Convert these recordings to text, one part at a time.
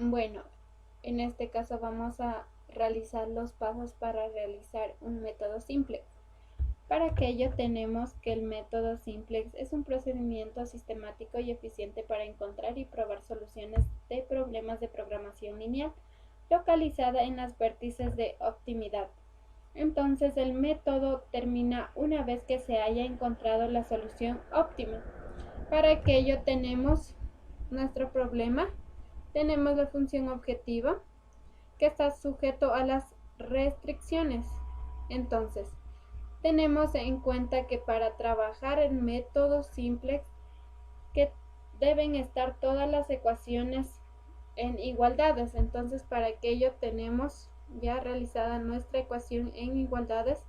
Bueno, en este caso vamos a realizar los pasos para realizar un método simplex. Para aquello tenemos que el método simplex es un procedimiento sistemático y eficiente para encontrar y probar soluciones de problemas de programación lineal localizada en las vértices de optimidad. Entonces el método termina una vez que se haya encontrado la solución óptima. Para aquello tenemos nuestro problema, tenemos la función objetiva que está sujeto a las restricciones. Entonces, tenemos en cuenta que para trabajar en métodos simples que deben estar todas las ecuaciones en igualdades. Entonces, para aquello tenemos ya realizada nuestra ecuación en igualdades.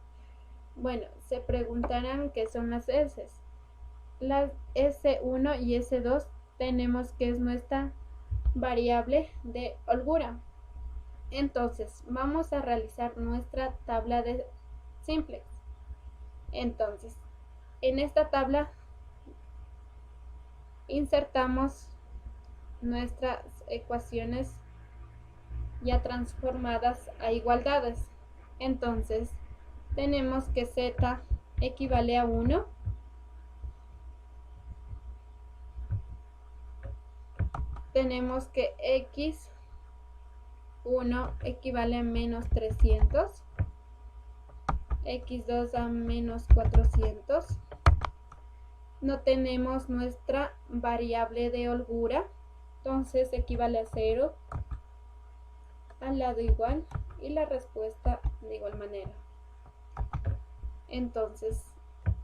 Bueno, se preguntarán qué son las S. Las S1 y S2 tenemos que es nuestra variable de holgura. Entonces, vamos a realizar nuestra tabla de simplex. Entonces, en esta tabla insertamos nuestras ecuaciones ya transformadas a igualdades. Entonces, tenemos que z equivale a 1, tenemos que x1 equivale a menos 300, x2 a menos 400. No tenemos nuestra variable de holgura, entonces equivale a 0, al lado igual y la respuesta de igual manera. Entonces,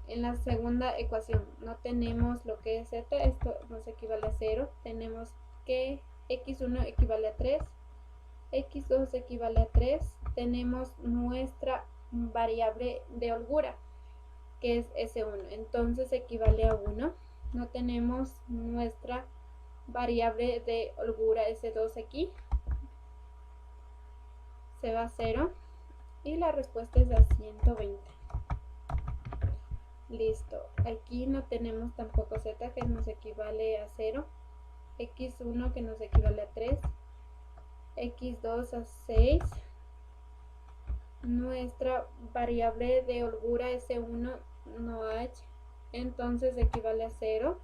en la segunda ecuación no tenemos lo que es z, esto nos equivale a 0, tenemos que x1 equivale a 3, x2 equivale a 3, tenemos nuestra variable de holgura que es S1, entonces equivale a 1, no tenemos nuestra variable de holgura S2 aquí, se va a 0 y la respuesta es a 120. Listo, aquí no tenemos tampoco z que nos equivale a 0, x1 que nos equivale a 3, x2 a 6, nuestra variable de holgura S1 no hay, entonces equivale a 0,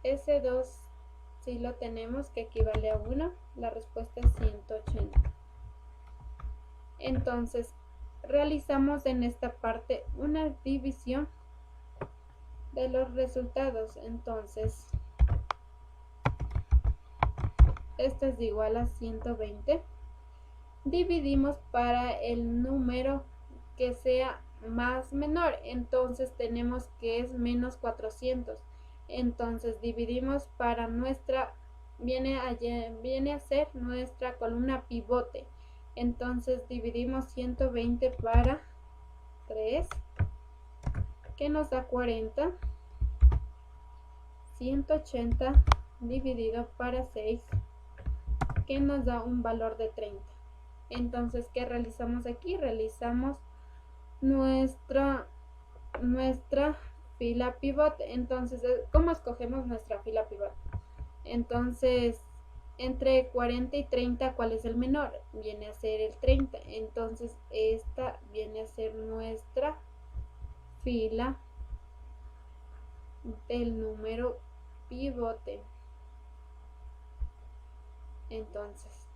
S2 sí lo tenemos que equivale a 1, la respuesta es 180. Entonces realizamos en esta parte una división de los resultados. Entonces esto es igual a 120. Dividimos para el número que sea más menor, entonces tenemos que es menos 400. Entonces dividimos para nuestra, viene a ser nuestra columna pivote. Entonces dividimos 120 para 3, que nos da 40. 180 dividido para 6, que nos da un valor de 30. Entonces, ¿qué realizamos aquí? Realizamos nuestra fila pivote. Entonces, ¿cómo escogemos nuestra fila pivote? Entonces, entre 40 y 30, ¿cuál es el menor? Viene a ser el 30. Entonces, esta viene a ser nuestra fila del número pivote. Entonces,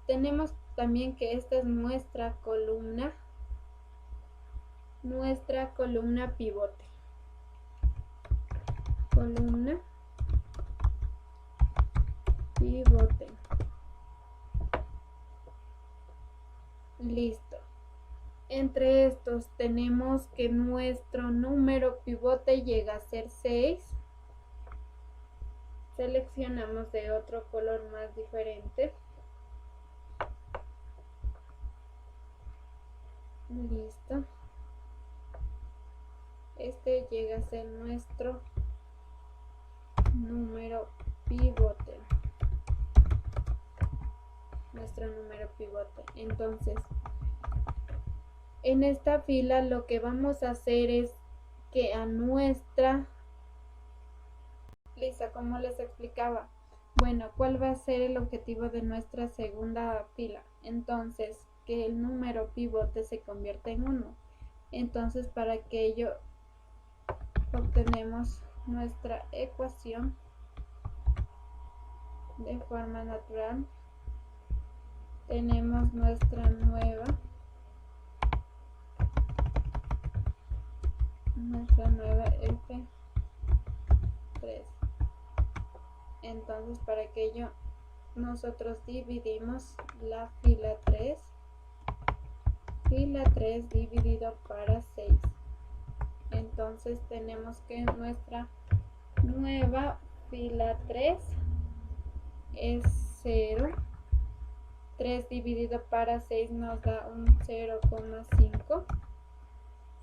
tenemos también que esta es nuestra columna pivote. Columna pivote. Listo. Entre estos tenemos que nuestro número pivote llega a ser 6. Seleccionamos de otro color más diferente. Listo. Este llega a ser nuestro número pivote. Entonces, en esta fila lo que vamos a hacer es que a nuestra Listo, como les explicaba. Bueno, ¿cuál va a ser el objetivo de nuestra segunda fila? Entonces, que el número pivote se convierta en 1. Entonces, para que ello obtenemos nuestra ecuación de forma natural. Tenemos nuestra nueva F3. Entonces, para que ello nosotros dividimos la fila 3 dividido para 6. Entonces tenemos que nuestra nueva fila 3 es 0. 3 dividido para 6 nos da un 0,5.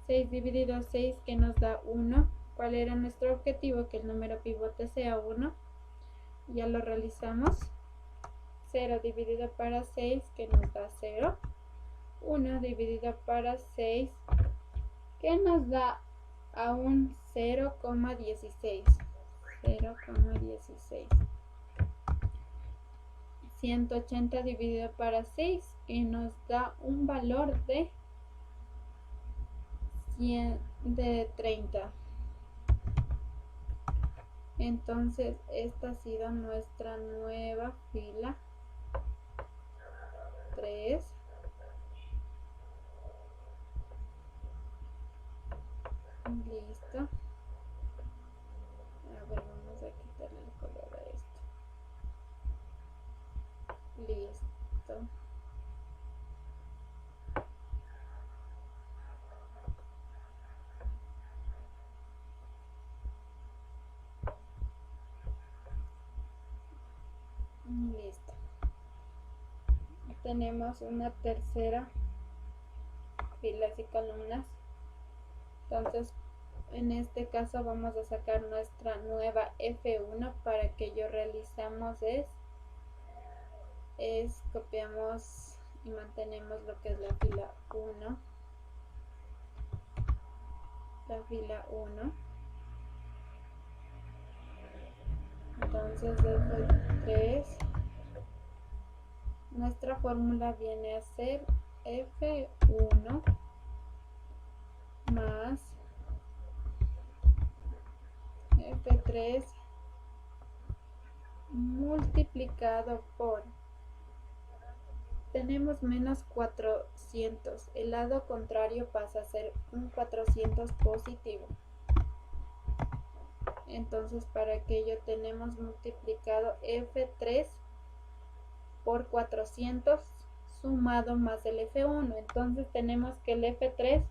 6 dividido 6 que nos da 1. ¿Cuál era nuestro objetivo? Que el número pivote sea 1. Ya lo realizamos. 0 dividido para 6 que nos da 0. 1 dividido para 6 que nos da a un 0,16. 0,16. 180 dividido para 6 que nos da un valor de 30. Entonces esta ha sido nuestra nueva fila 3. Listo. A ver, vamos a quitarle el color a esto. Listo. Listo. Tenemos una tercera filas y columnas. Entonces, en este caso vamos a sacar nuestra nueva F1. Para que yo realizamos es copiamos y mantenemos lo que es la fila 1. La fila 1. Entonces F3, nuestra fórmula viene a ser F1 más F3 multiplicado por, tenemos menos 400, el lado contrario pasa a ser un 400 positivo. Entonces, para aquello tenemos multiplicado F3 por 400 sumado más el F1. Entonces tenemos que el F3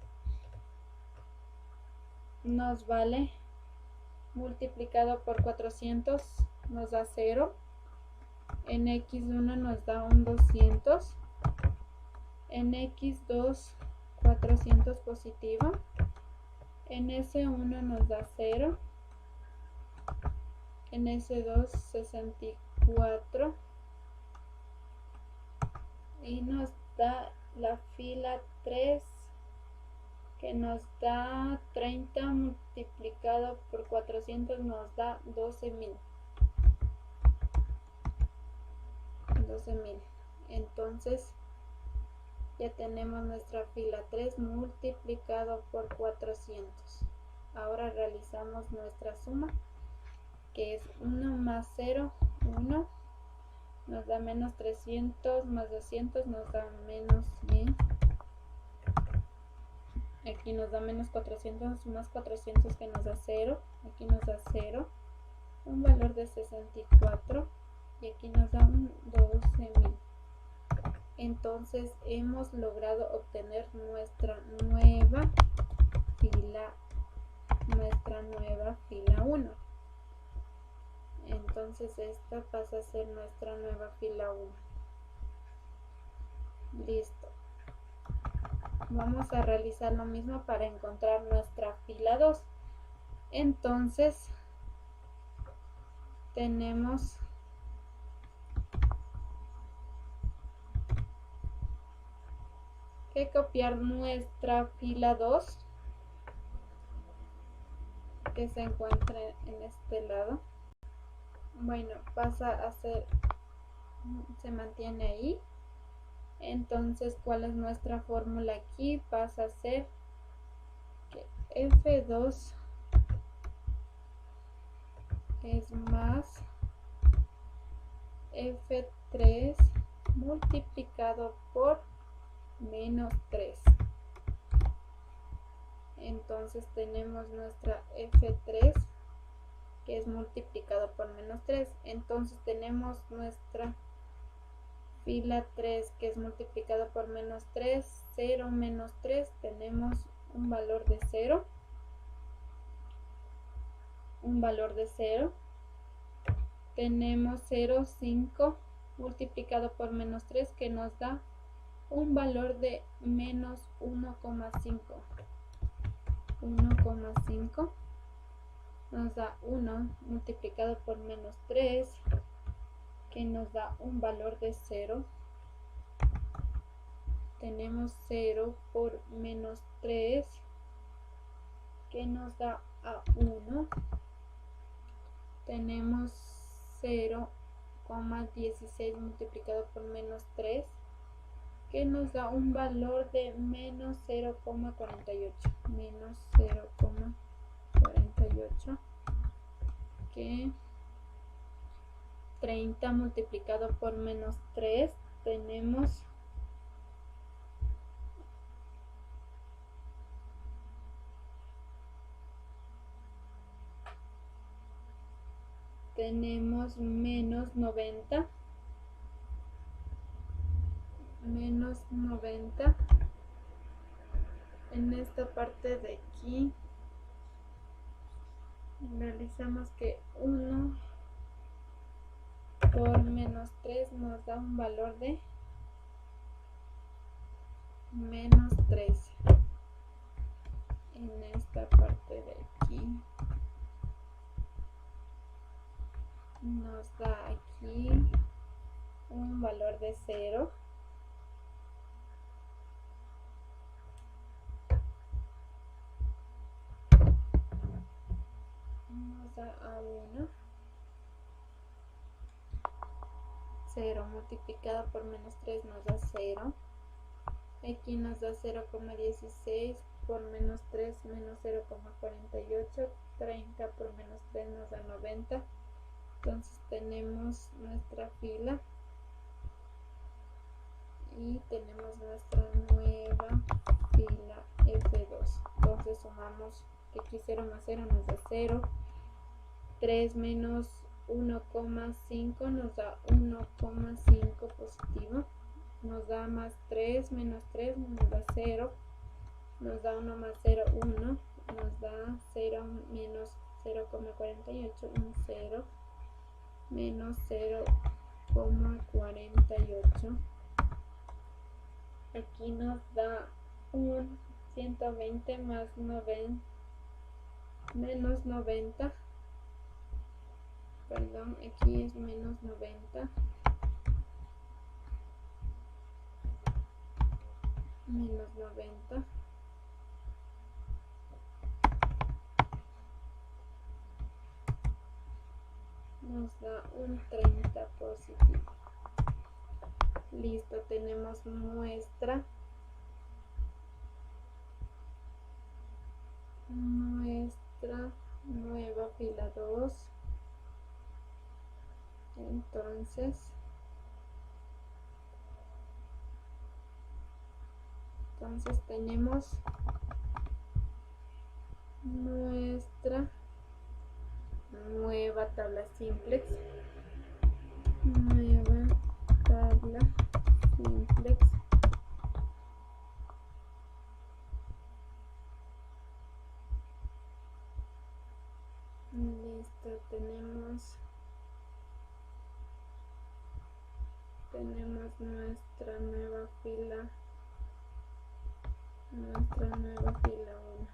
nos vale multiplicado por 400 nos da 0. En X1 nos da un 200. En X2 400 positivo. En S1 nos da 0. En S2 64. Y nos da la fila 3 que nos da 30 multiplicado por 400 nos da 12.000. Entonces ya tenemos nuestra fila 3 multiplicado por 400. Ahora realizamos nuestra suma, que es 1 más 0, 1. Nos da menos 300 más 200 nos da menos 100. Aquí nos da menos 400 más 400 que nos da 0. Aquí nos da 0. Un valor de 64. Y aquí nos da un 12.000. Entonces hemos logrado obtener nuestra nueva fila 1. Entonces esta pasa a ser nuestra nueva fila 1. Listo. Vamos a realizar lo mismo para encontrar nuestra fila 2. Entonces tenemos que copiar nuestra fila 2 que se encuentra en este lado. bueno, pasa a ser, se mantiene ahí. Entonces, ¿cuál es nuestra fórmula aquí? Pasa a ser que F2 es más F3 multiplicado por menos 3. Entonces tenemos nuestra F3 que es multiplicado por menos 3. Entonces tenemos nuestra fila 3 que es multiplicado por menos 3, 0 menos 3, tenemos un valor de 0. Un valor de 0. Tenemos 0, 5 multiplicado por menos 3 que nos da un valor de menos 1,5. 1,5 nos da 1 multiplicado por menos 3 que nos da un valor de 0. Tenemos 0 por menos 3 que nos da a 1. Tenemos 0,16 multiplicado por menos 3 que nos da un valor de menos 0,48. Menos 0,48 que 30 multiplicado por menos 3 tenemos menos 90. Menos 90. En esta parte de aquí realizamos que 1 por menos 3 nos da un valor de menos 13. En esta parte de aquí nos da aquí un valor de 0. Nos da a 1. 0 multiplicado por menos 3 nos da 0. Aquí nos da 0,16 por menos 3 menos 0,48. 30 por menos 3 nos da 90. Entonces tenemos nuestra fila y tenemos nuestra nueva fila F2. Entonces sumamos que aquí 0 más 0 nos da 0. 3 menos 1,5 nos da 1,5 positivo. Nos da más 3 menos 3 nos da 0. Nos da 1 más 0, 1. Nos da 0 menos 0,48, un 0. Menos 0,48. Aquí nos da un 120 más 90, menos 90. Perdón, aquí es menos 90. Menos 90. Nos da un 30 positivo. Listo, tenemos nuestra nueva fila 2. Entonces tenemos nuestra nueva tabla simplex. Nueva tabla simplex. Listo, tenemos nuestra nueva fila. Nuestra nueva fila 1.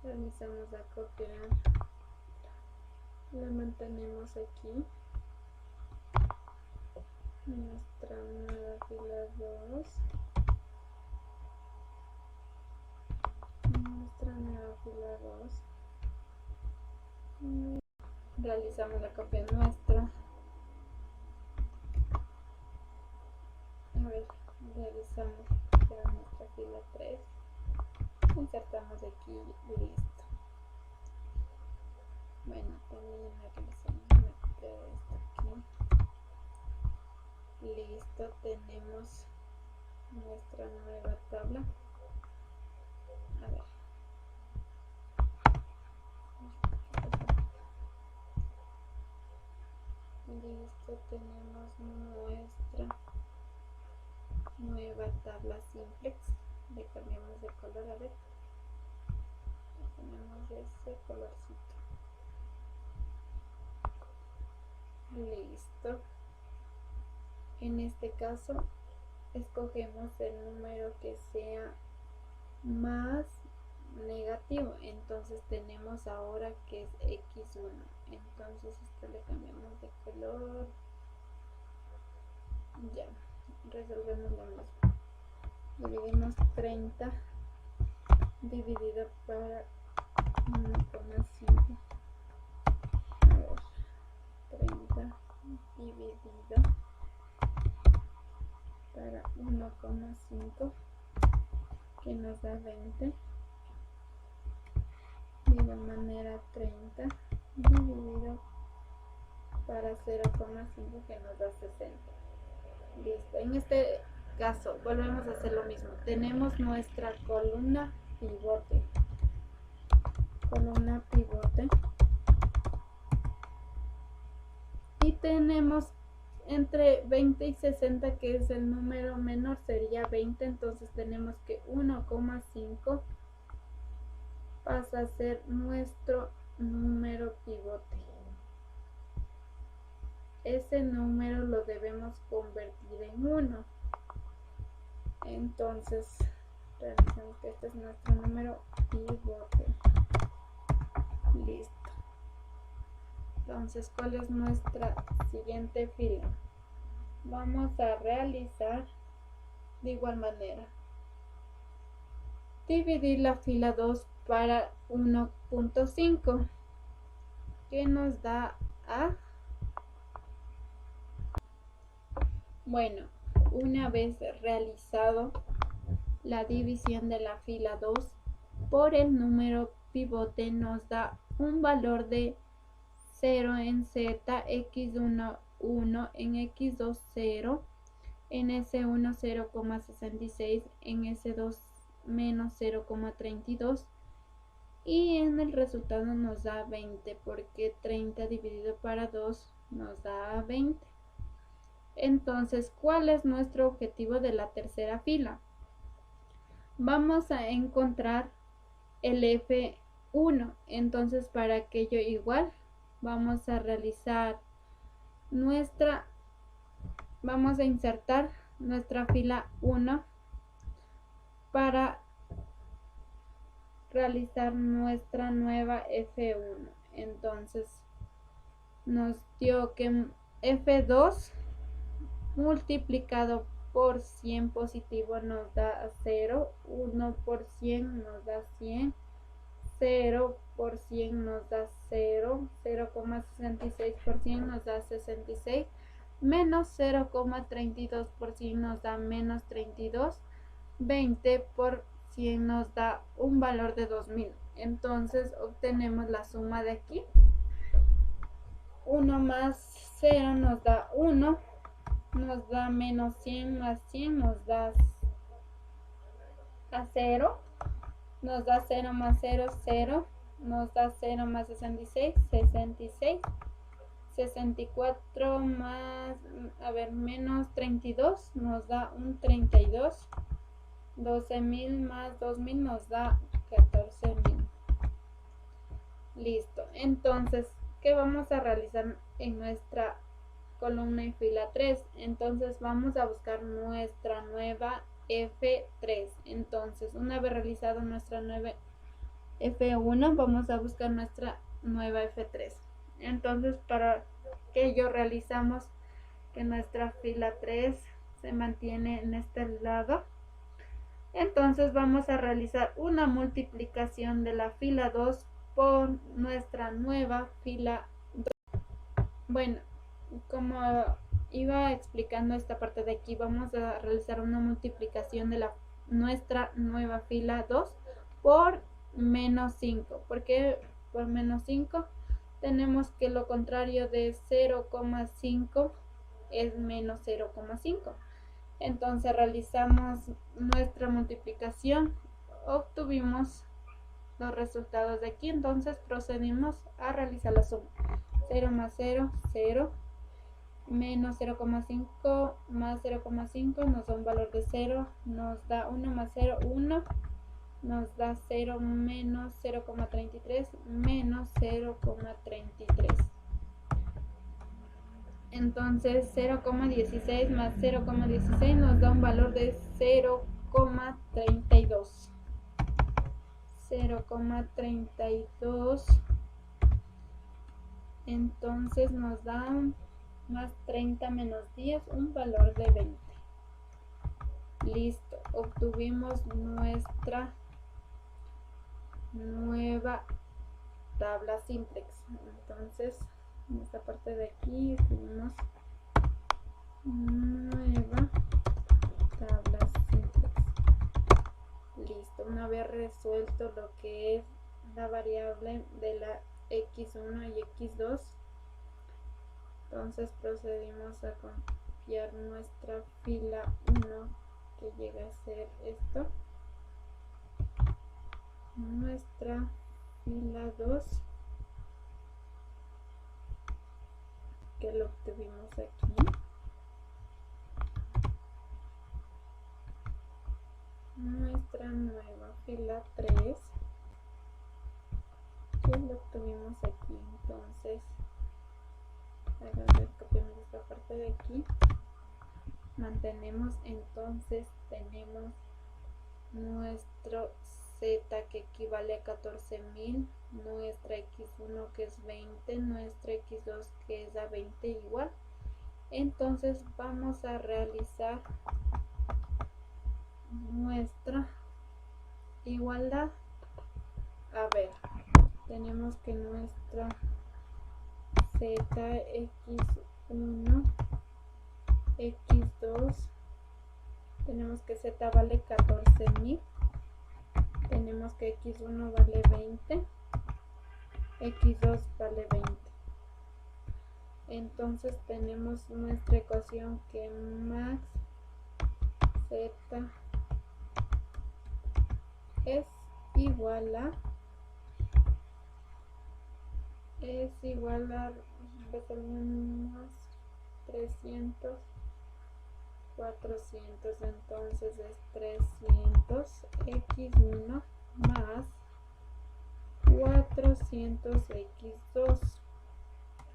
Realizamos la copiar. La mantenemos aquí. Nuestra nueva fila 2. Nuestra nueva fila 2. realizamos la copia nuestra. A ver, realizamos nuestra fila 3, insertamos aquí, listo. Bueno, también realizamos meter esto aquí, listo, tenemos nuestra nueva tabla. A ver, listo, tenemos nuestra nueva tabla simplex. Le cambiamos de color, a ver, le ponemos ese colorcito. Listo. En este caso escogemos el número que sea más negativo, entonces tenemos ahora que es x1, entonces esto le cambiamos de color. Ya, resolvemos lo mismo. Dividimos 30 dividido para 1,5. A ver, 30 dividido para 1,5, que nos da 20. De igual manera 30 dividido para 0,5, que nos da 60. Listo. En este caso volvemos a hacer lo mismo. Tenemos nuestra columna pivote. Y tenemos entre 20 y 60, que es el número menor, sería 20. Entonces tenemos que 1,5 pasa a ser nuestro número pivote. Ese número lo debemos convertir en 1. Entonces realizamos que este es nuestro número pivote. Listo. Entonces, ¿cuál es nuestra siguiente fila? Vamos a realizar de igual manera. Dividir la fila 2 para 1,5, que nos da a... Bueno, una vez realizado la división de la fila 2 por el número pivote, nos da un valor de 0 en Z, x1 1, en x2 0, en S1 0,66, en S2 menos 0,32, y en el resultado nos da 20, porque 30 dividido para 2 nos da 20. Entonces, ¿cuál es nuestro objetivo de la tercera fila? Vamos a encontrar el F1. Entonces, para aquello igual, vamos a realizar vamos a insertar nuestra fila 1 para realizar nuestra nueva F1. Entonces, nos dio que F2 multiplicado por 100 positivo nos da 0, 1 por 100 nos da 100, 0 por 100 nos da 0, 0,66 por 100 nos da 66, menos 0,32 por 100 nos da menos 32, 20 por 100 nos da un valor de 2000. Entonces obtenemos la suma de aquí. 1 más 0 nos da 1, nos da menos 100 más 100 nos da a 0, nos da 0 más 0, 0, nos da 0 más 66, 66, 64 más, menos 32 nos da un 32, 12.000 más 2.000 nos da 14.000. Listo. Entonces, ¿qué vamos a realizar en nuestra columna y fila 3? Entonces vamos a buscar nuestra nueva F3. Entonces, una vez realizado nuestra nueva F1, vamos a buscar nuestra nueva F3. Entonces, para ello realizamos que nuestra fila 3 se mantiene en este lado. Entonces vamos a realizar una multiplicación de la fila 2 por nuestra nueva fila 2. Bueno, como iba explicando esta parte de aquí, vamos a realizar una multiplicación de nuestra nueva fila 2 por menos 5. ¿Por qué por menos 5? Tenemos que lo contrario de 0,5 es menos 0,5. Entonces realizamos nuestra multiplicación, obtuvimos los resultados de aquí, entonces procedimos a realizar la suma. 0 más 0, 0, menos 0,5 más 0,5 nos da un valor de 0, nos da 1 más 0, 1, nos da 0 menos 0,33 menos 0,33. Entonces 0,16 más 0,16 nos da un valor de 0,32. 0,32. Entonces nos da más 30 menos 10, un valor de 20. Listo, obtuvimos nuestra nueva tabla simplex. Entonces en esta parte de aquí escribimos nueva tabla simplex. Listo, una vez resuelto lo que es la variable de la x1 y x2, entonces procedimos a copiar nuestra fila 1, que llega a ser esto, nuestra fila 2, que lo obtuvimos aquí, nuestra nueva fila 3, que lo obtuvimos aquí. Entonces copiamos esta parte de aquí, mantenemos, entonces tenemos nuestro z que equivale a 14.000, nuestra x1 que es 20, nuestra x2 que es a 20 igual. Entonces vamos a realizar nuestra igualdad. A ver, tenemos que nuestra z x1 x2, tenemos que z vale 14.000, tenemos que x1 vale 20, x2 vale 20. Entonces tenemos nuestra ecuación que max z es igual a resolvemos 300, 400, entonces es 300 x1 más 400 x2.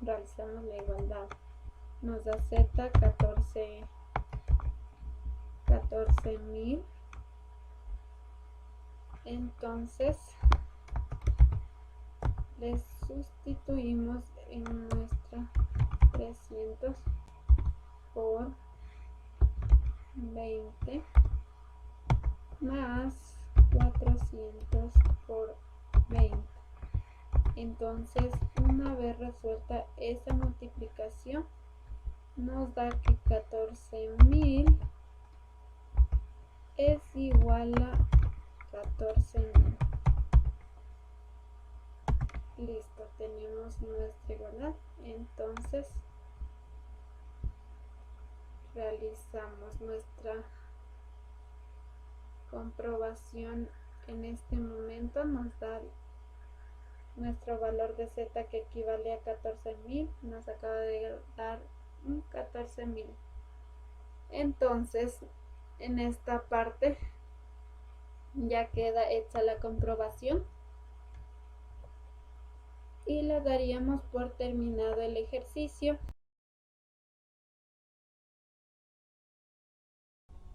Realizamos la igualdad, nos da z 14.000. Entonces le sustituimos en nuestra 300 por 20 más 400 por 20. Entonces, una vez resuelta esa multiplicación, nos da que 14.000 es igual a 14.000. Listo, tenemos nuestra igualdad. Entonces realizamos nuestra comprobación. En este momento nos da nuestro valor de z que equivale a 14.000, nos acaba de dar un 14.000. Entonces en esta parte ya queda hecha la comprobación y le daríamos por terminado el ejercicio.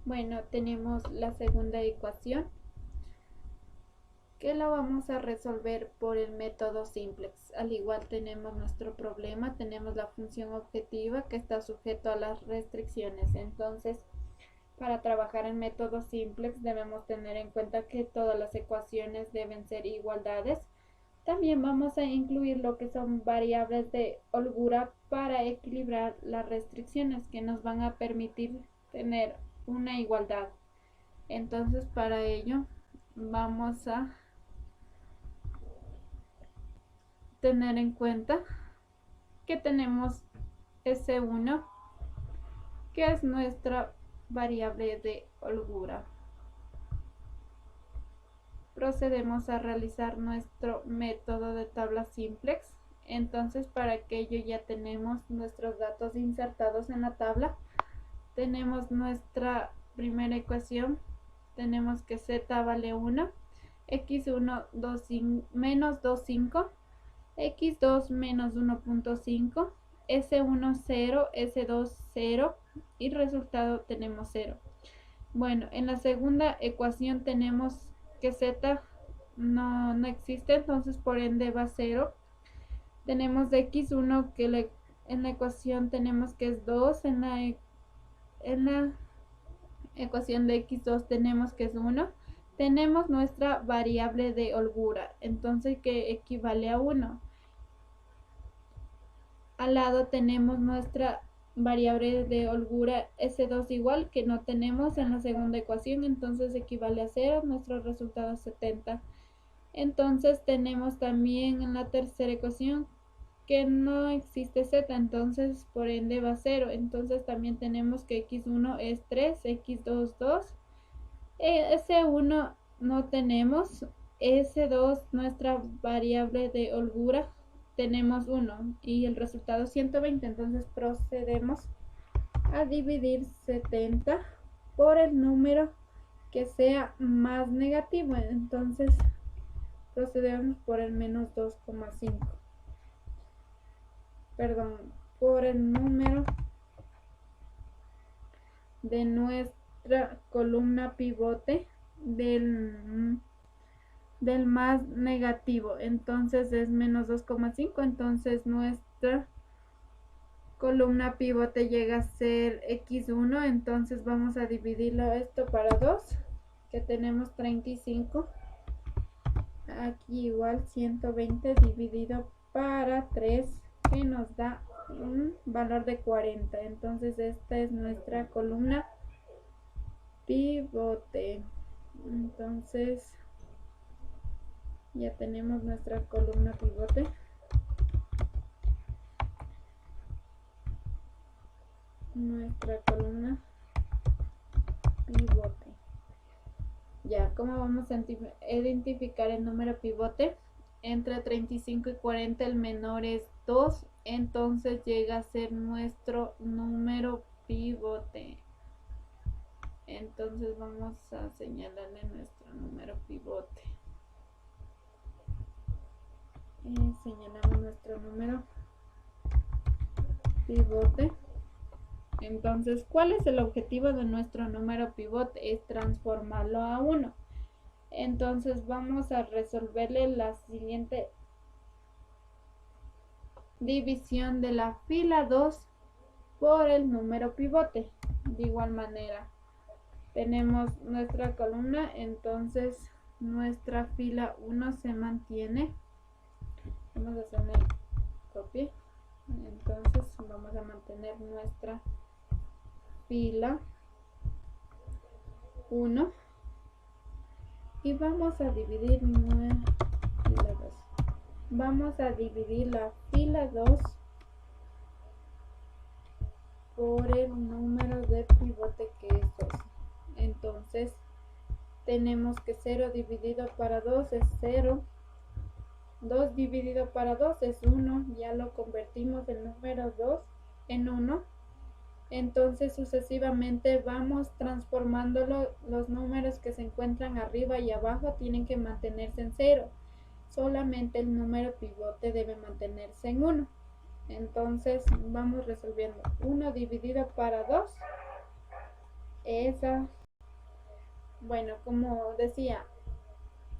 Bueno, tenemos la segunda ecuación, que la vamos a resolver por el método simplex. Al igual tenemos nuestro problema, tenemos la función objetiva que está sujeto a las restricciones. Entonces, para trabajar en método simplex debemos tener en cuenta que todas las ecuaciones deben ser igualdades, También vamos a incluir lo que son variables de holgura para equilibrar las restricciones que nos van a permitir tener una igualdad. Entonces, para ello vamos a tener en cuenta que tenemos S1, que es nuestra variable de holgura. Procedemos a realizar nuestro método de tabla simplex. Entonces, para aquello ya tenemos nuestros datos insertados en la tabla. Tenemos nuestra primera ecuación. Tenemos que z vale 1, x1 menos 2,5, x2 menos 1,5, s1 0, s2 0 y resultado tenemos 0. Bueno, en la segunda ecuación tenemos que z no existe, entonces por ende va a 0. Tenemos x1 que en la ecuación tenemos que es 2, en la ecuación de x2 tenemos que es 1. Tenemos nuestra variable de holgura, entonces que equivale a 1. Al lado tenemos nuestra variable de holgura S2 igual, que no tenemos en la segunda ecuación, entonces equivale a 0, nuestro resultado es 70. Entonces tenemos también en la tercera ecuación que no existe z, entonces por ende va a 0. Entonces también tenemos que x1 es 3, x2 2, S1 no tenemos, S2 nuestra variable de holgura tenemos 1 y el resultado 120, entonces procedemos a dividir 70 por el número que sea más negativo, entonces procedemos por el menos 2,5, perdón, por el número de nuestra columna pivote del más negativo, entonces es menos 2,5, entonces nuestra columna pivote llega a ser x1, entonces vamos a dividirlo esto para 2, que tenemos 35, aquí igual 120 dividido para 3, que nos da un valor de 40, entonces esta es nuestra columna pivote. Entonces ya tenemos nuestra columna pivote. Nuestra columna pivote. Ya, ¿cómo vamos a identificar el número pivote? Entre 35 y 40 el menor es 2, entonces llega a ser nuestro número pivote. Entonces vamos a señalarle nuestro número pivote. Señalamos nuestro número pivote. Entonces, ¿cuál es el objetivo de nuestro número pivote? Es transformarlo a 1. Entonces vamos a resolverle la siguiente división de la fila 2 por el número pivote. De igual manera, tenemos nuestra columna, entonces nuestra fila 1 se mantiene. Vamos a hacer una copia. Entonces vamos a mantener nuestra fila 1 y vamos a dividir fila 2. Vamos a dividir la fila 2 por el número de pivote que es 2. Entonces tenemos que 0 dividido para 2 es 0. 2 dividido para 2 es 1, ya lo convertimos el número 2 en 1. Entonces sucesivamente vamos transformándolo, los números que se encuentran arriba y abajo tienen que mantenerse en 0. Solamente el número pivote debe mantenerse en 1. Entonces vamos resolviendo. 1 dividido para 2 esa, bueno, como decía,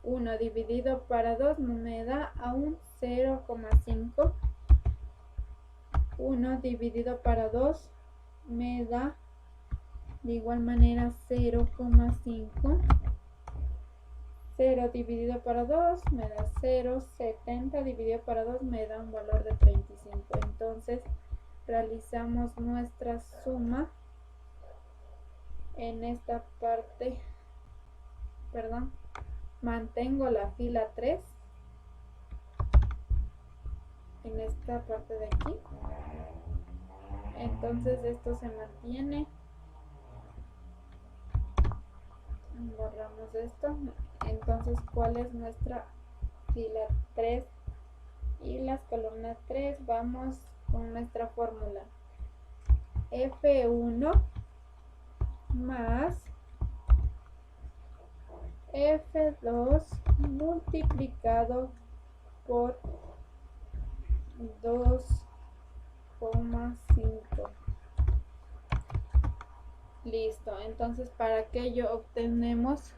1 dividido para 2 me da a un 0,5. 1 dividido para 2 me da de igual manera 0,5. 0 dividido para 2 me da 0, 70 dividido para 2 me da un valor de 35. Entonces realizamos nuestra suma en esta parte, perdón, mantengo la fila 3 en esta parte de aquí, entonces esto se mantiene, borramos esto. Entonces, ¿cuál es nuestra fila 3 y las columnas 3? Vamos con nuestra fórmula: F1 más F2 multiplicado por 2,5. Listo. Entonces, para aquello obtenemos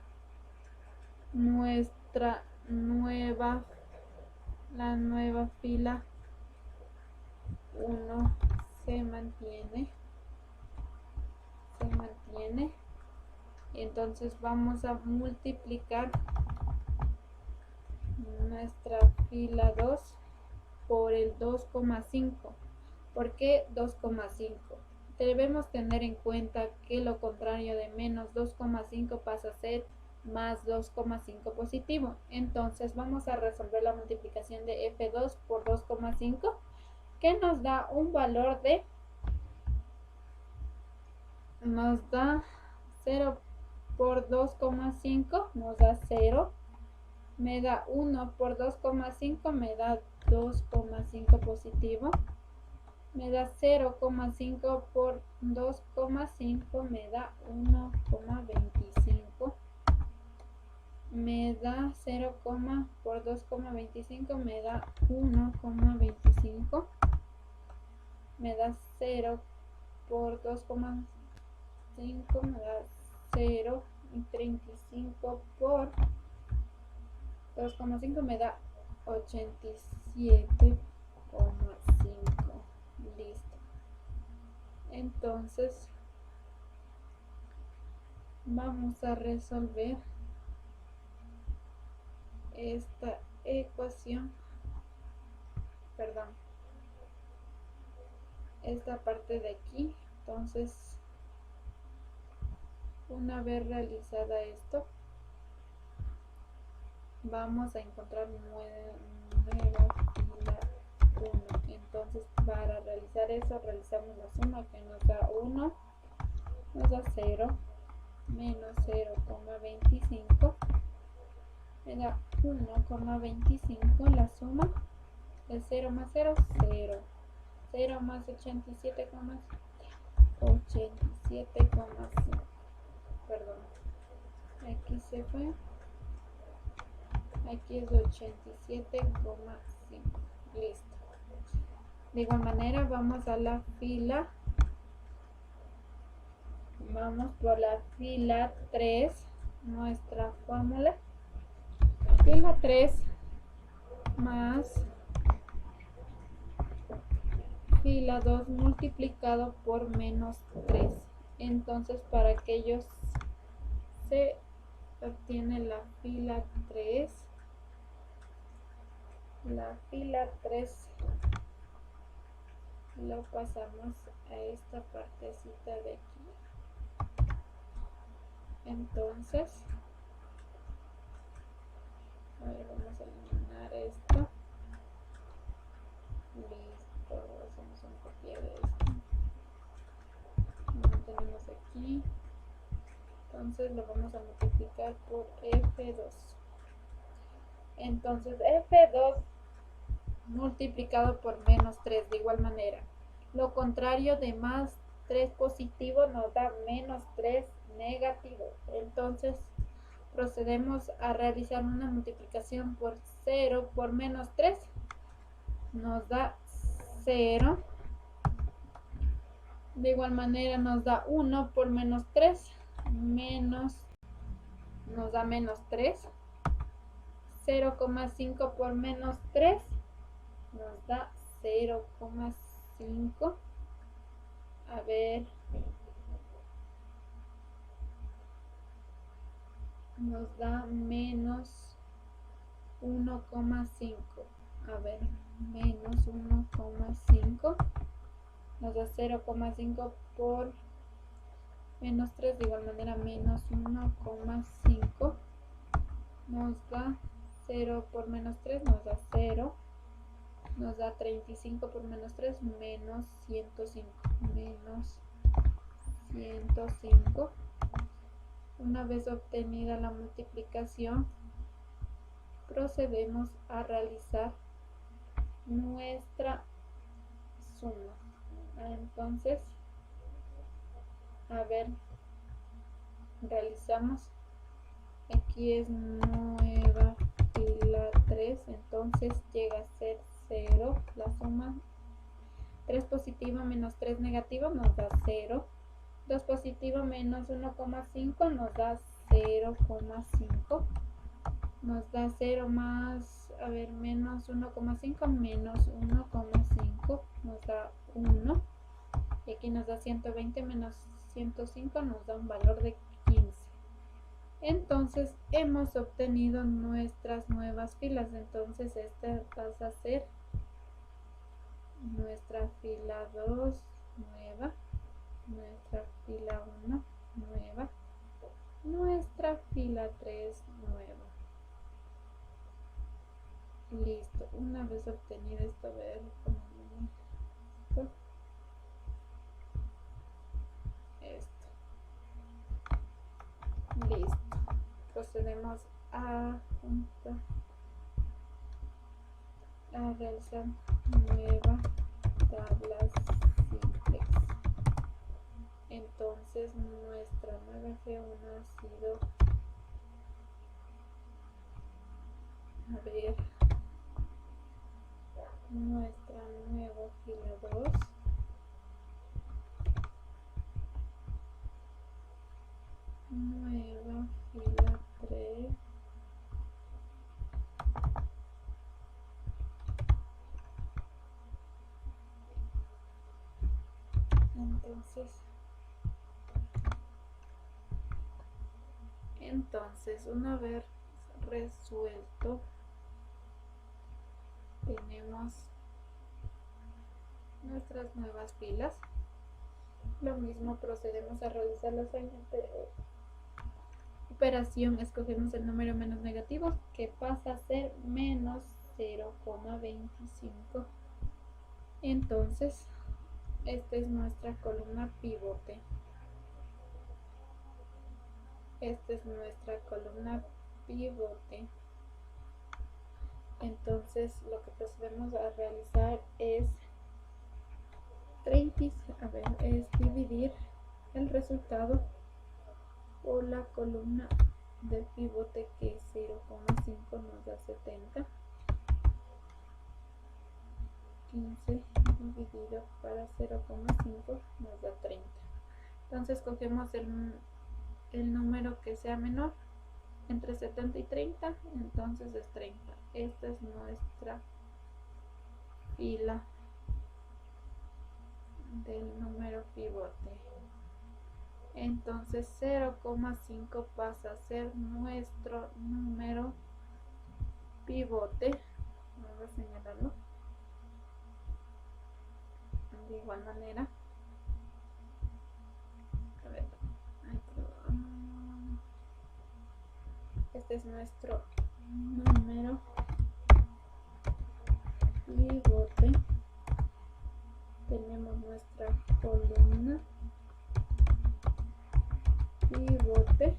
nuestra nueva fila 1 se mantiene. Entonces vamos a multiplicar nuestra fila 2 por el 2,5. ¿Por qué 2,5? Debemos tener en cuenta que lo contrario de menos 2,5 pasa a ser más 2,5 positivo. Entonces vamos a resolver la multiplicación de F2 por 2,5, que nos da un valor de, nos da 0 por 2,5, nos da 0, me da 1 por 2,5, me da 2,5 positivo, me da 0,5 por 2,5, me da 1,25, me da 0, por 2,25 me da 1,25, me da 0 por 2,5 me da 0, y 35 por 2,5 me da 87,5. Listo. Entonces vamos a resolver esta ecuación, perdón, esta parte de aquí. Entonces, una vez realizada esto, vamos a encontrar nueva fila 1. Entonces, para realizar eso, realizamos la suma, que nos da 1, nos da 0, menos 0,25, me da 1,25, la suma de 0 más 0, 0, 0 más 87,5, perdón, aquí se fue, aquí es 87,5. Listo. De igual manera vamos a la fila, vamos por la fila 3, nuestra fórmula, fila 3 más fila 2 multiplicado por menos 3. Entonces, para que ellos se obtiene la fila 3, lo pasamos a esta partecita de aquí. Entonces, a ver, vamos a eliminar esto. Listo, hacemos una copia de esto. Lo tenemos aquí. Entonces lo vamos a multiplicar por F2. Entonces F2 multiplicado por menos 3, de igual manera. Lo contrario de más 3 positivo nos da menos 3 negativo. Entonces procedemos a realizar una multiplicación por 0 por menos 3. Nos da 0. De igual manera nos da 1 por menos 3. Nos da menos 3. 0,5 por menos 3 nos da 0,5. A ver, nos da menos 1,5. A ver, menos 1,5 nos da 0,5 por menos 3, de igual manera menos 1,5 nos da 0 por menos 3, nos da 0, nos da 35 por menos 3, menos 105, menos 105. Una vez obtenida la multiplicación, procedemos a realizar nuestra suma. Entonces, a ver, realizamos, aquí es nueva fila 3, entonces llega a ser 0, la suma 3 positivo menos 3 negativo nos da 0, 2 positivo menos 1,5 nos da 0,5, nos da 0 más, a ver, menos 1,5 menos 1,5 nos da 1, y aquí nos da 120 menos 105 nos da un valor de 15. Entonces hemos obtenido nuestras nuevas filas. Entonces esta pasa a ser nuestra fila 2 nueva, nuestra fila 1 nueva, nuestra fila 3 nueva. Listo. Una vez obtenido esto, a ver cómo esto. Listo. Procedemos a realizar nueva tabla simplex. Entonces nuestra nueva F1 ha sido, a ver, nuestra nueva fila 2, nueva fila 3, entonces una vez resuelto, tenemos nuestras nuevas filas. Lo mismo, procedemos a realizar la siguiente operación. Escogemos el número menos negativo, que pasa a ser menos 0,25. Entonces esta es nuestra columna pivote. Esta es nuestra columna pivote. Entonces lo que procedemos a realizar es dividir el resultado por la columna de pivote, que es 0,5 nos da 70. 15 dividido para 0,5 nos da 30. Entonces cogemos el número que sea menor entre 70 y 30, entonces es 30. Esta es nuestra fila del número pivote. Entonces 0,5 pasa a ser nuestro número pivote. Vamos a señalarlo de igual manera. A ver, este es nuestro número pivote. Tenemos nuestra columna pivote.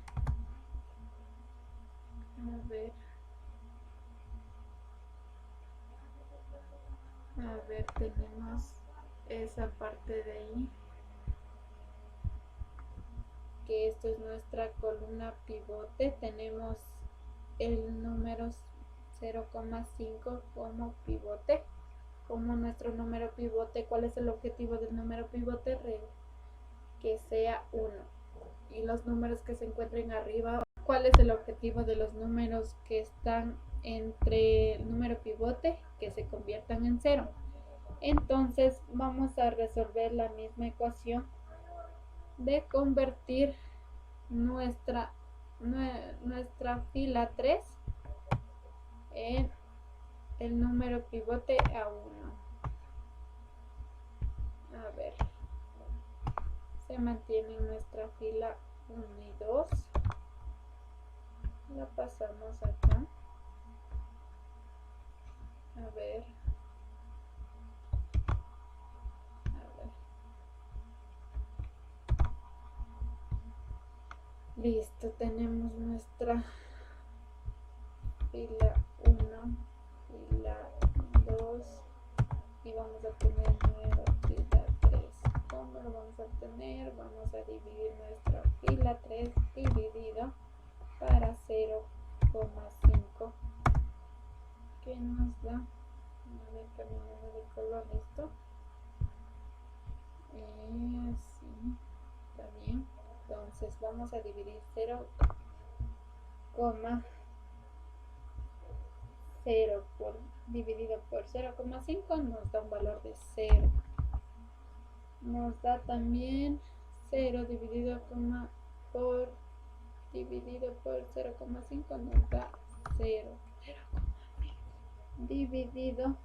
A ver, tenemos esa parte de ahí, que esto es nuestra columna pivote. Tenemos el número 0,5 como pivote, como nuestro número pivote. ¿Cuál es el objetivo del número pivote? Que sea 1. Y los números que se encuentren arriba, ¿cuál es el objetivo de los números que están entre el número pivote? Que se conviertan en 0. Entonces vamos a resolver la misma ecuación de convertir nuestra nuestra fila 3 en el número pivote A1. A ver, se mantiene nuestra fila 1 y 2. La pasamos acá. A ver. Listo, tenemos nuestra fila 1, fila 2 y vamos a tener nueva fila 3. ¿Cómo lo vamos a obtener? Vamos a dividir nuestra fila 3 dividido para 0,5, que nos da, a ver, cambiando de color esto, así, está bien. Entonces vamos a dividir 0,0 dividido por 0,5 nos da un valor de 0. Nos da también 0 dividido por 0,5 nos da 0. Dividido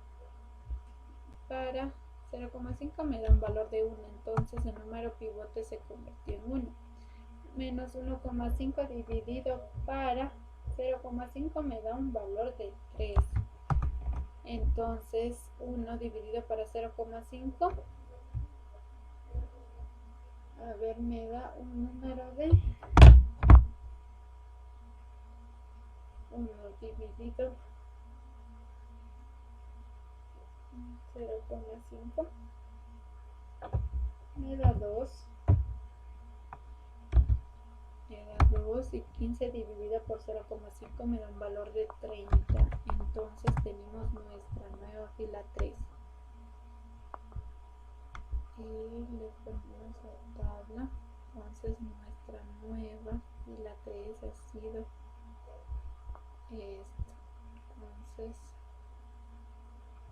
para 0,5 me da un valor de 1. Entonces el número pivote se convirtió en 1. Menos 1,5 dividido para 0,5 me da un valor de 3. Entonces 1 dividido para 0,5, a ver, me da un número de 1 dividido 0,5 me da 2. Y 15 dividido por 0,5 me da un valor de 30. Entonces tenemos nuestra nueva fila 3 y le ponemos a tabla. Entonces nuestra nueva fila 3 ha sido esto. Entonces,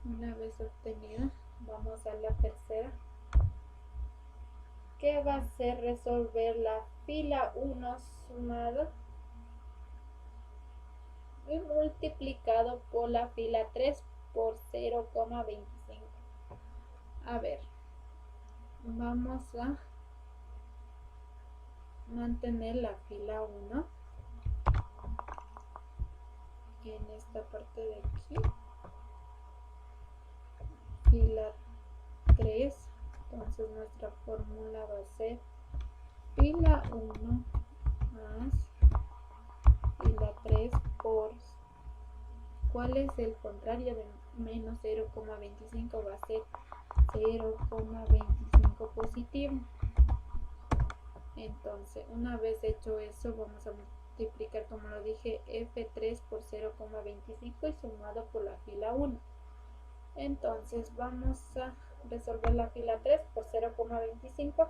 una vez obtenida, vamos a la tercera, que va a ser resolver la fila 1 sumado y multiplicado por la fila 3 por 0,25. A ver, vamos a mantener la fila 1 en esta parte de aquí, fila 3. Entonces nuestra fórmula va a ser fila 1 más fila 3 por, ¿cuál es el contrario de menos 0,25? Va a ser 0,25 positivo. Entonces, una vez hecho eso, vamos a multiplicar, como lo dije, F3 por 0,25 y sumado por la fila 1. Entonces, vamos a resolver la fila 3 por 0,25,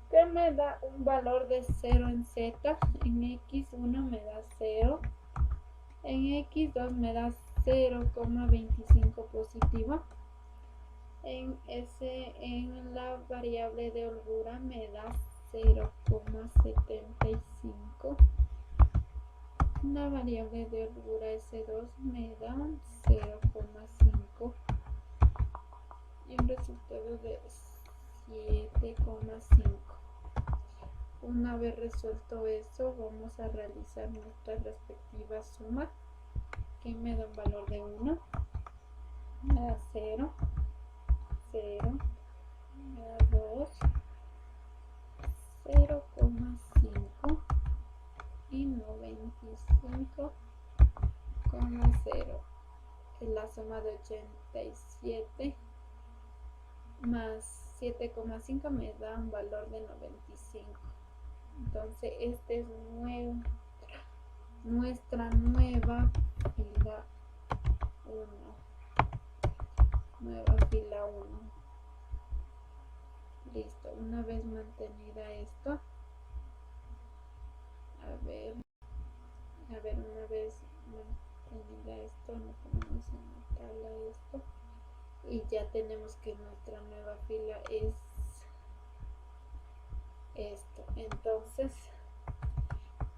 que me da un valor de 0 en Z. En X1 me da 0. En X2 me da 0,25 positivo. En la variable de holgura me da 0,75. La variable de holgura S2 me da 0,5 y un resultado de 7,5. Una vez resuelto eso, vamos a realizar nuestra respectiva suma, que me da un valor de 1, me da 0, 0, me da 2, 0,5 y 95,0. La suma de 87 más 7,5 me da un valor de 95. Entonces este es nuestra nueva fila 1. Nueva fila 1. Listo, una vez mantenida esto, a ver, una vez mantenida esto, no ponemos en la tabla esto, y ya tenemos que nuestra nueva fila es esto. Entonces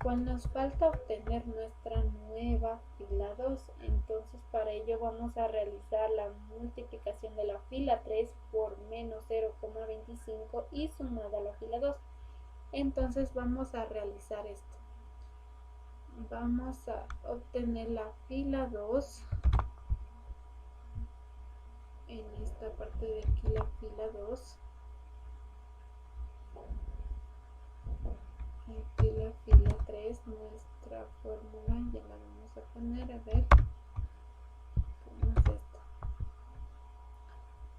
cual nos falta obtener nuestra nueva fila 2. Entonces para ello vamos a realizar la multiplicación de la fila 3 por menos 0,25 y sumada a la fila 2. Entonces vamos a realizar esto. Vamos a obtener la fila 2. En esta parte de aquí la fila 2. Aquí la fila 3, nuestra fórmula, ya la vamos a poner, a ver cómo es esto.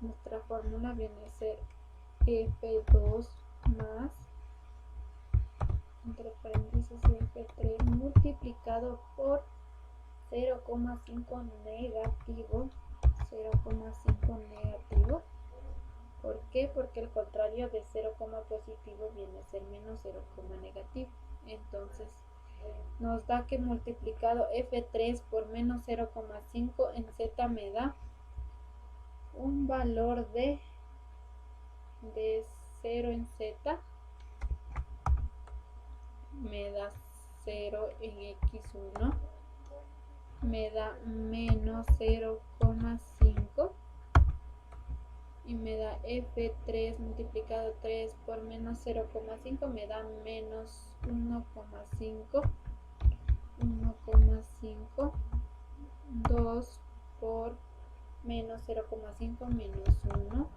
Nuestra fórmula viene a ser F2 más, entre paréntesis, F3 multiplicado por 0,5 negativo, 0,5 negativo. ¿Por qué? Porque el contrario de 0, positivo viene a ser menos 0, negativo. Entonces nos da que multiplicado F3 por menos 0,5 en Z me da un valor de 0 en Z, me da 0 en X1, me da menos 0,5 y me da F3 multiplicado 3 por menos 0,5 me da menos 1,5, 2 por menos 0,5 menos 1,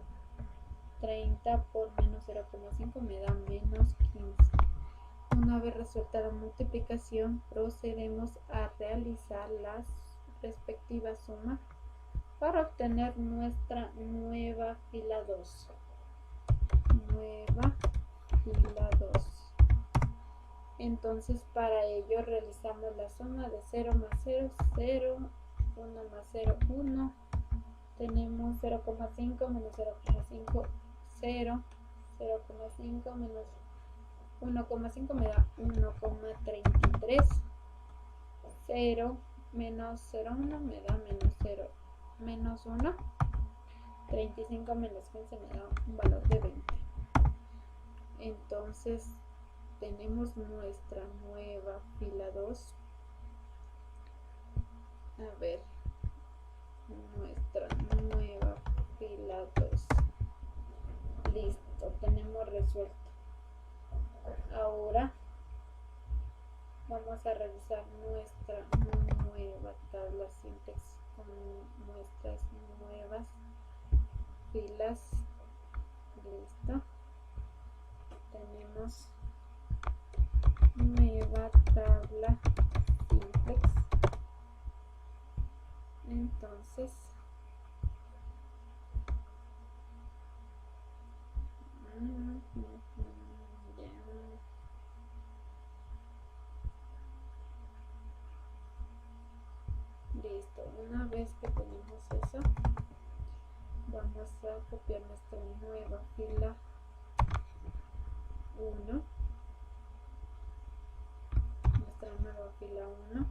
30 por menos 0,5 me da menos 15. Una vez resuelta la multiplicación, procedemos a realizar las respectivas sumas para obtener nuestra nueva fila 2. Nueva fila 2. Entonces para ello realizamos la suma de 0 más 0, 0, 1 más 0, 1. Tenemos 0,5 menos 0,5, 0, 0,5 menos 1,5 me da 1,33, 0 menos 0,1 me da menos 0, menos 1, 35 menos 15 me da un valor de 20. Entonces tenemos nuestra nueva fila 2. A ver, nuestra nueva fila 2. Listo, tenemos resuelto. Ahora vamos a revisar nuestra nueva tabla sintax con nuestras nuevas filas. Listo. Tenemos nueva tabla simplex. Entonces listo, una vez que tenemos eso, vamos a copiar nuestra nueva fila 1, nuestra nueva fila 1,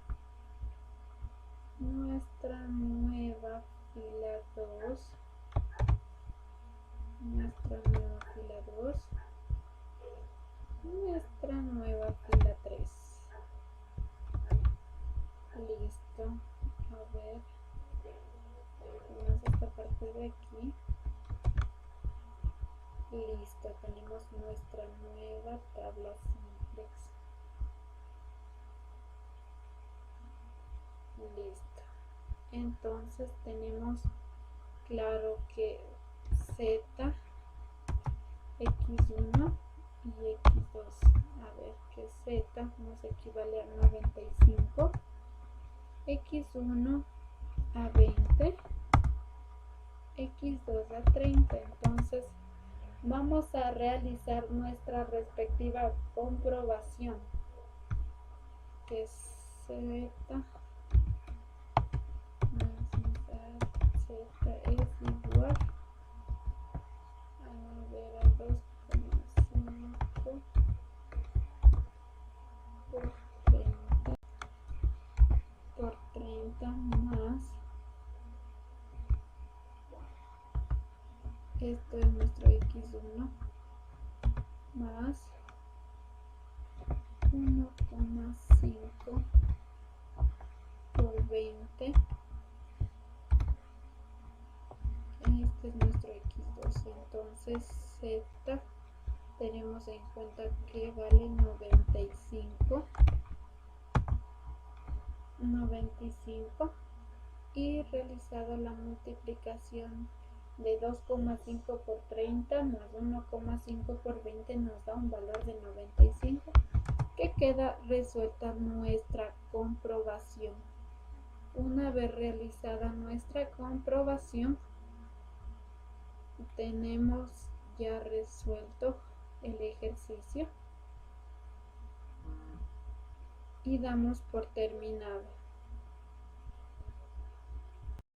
nuestra nueva fila 2, nuestra nueva fila 2, nuestra nueva fila 3. Listo. A ver, vamos a esta parte de aquí. Listo, tenemos nuestra nueva tabla simplex. Listo. Entonces tenemos claro que Z, X1 y X2. A ver, que Z nos equivale a 95, X1 a 20, X2 a 30. Entonces vamos a realizar nuestra respectiva comprobación, que es Z más Z es igual a ver a 2,5 por 30 más, esto es nuestro X1, más 1,5 por 20. Este es nuestro x2, entonces z tenemos en cuenta que vale 95 y realizado la multiplicación de 2,5 por 30 más 1,5 por 20 nos da un valor de 95, que queda resuelta nuestra comprobación. Una vez realizada nuestra comprobación, tenemos ya resuelto el ejercicio y damos por terminado.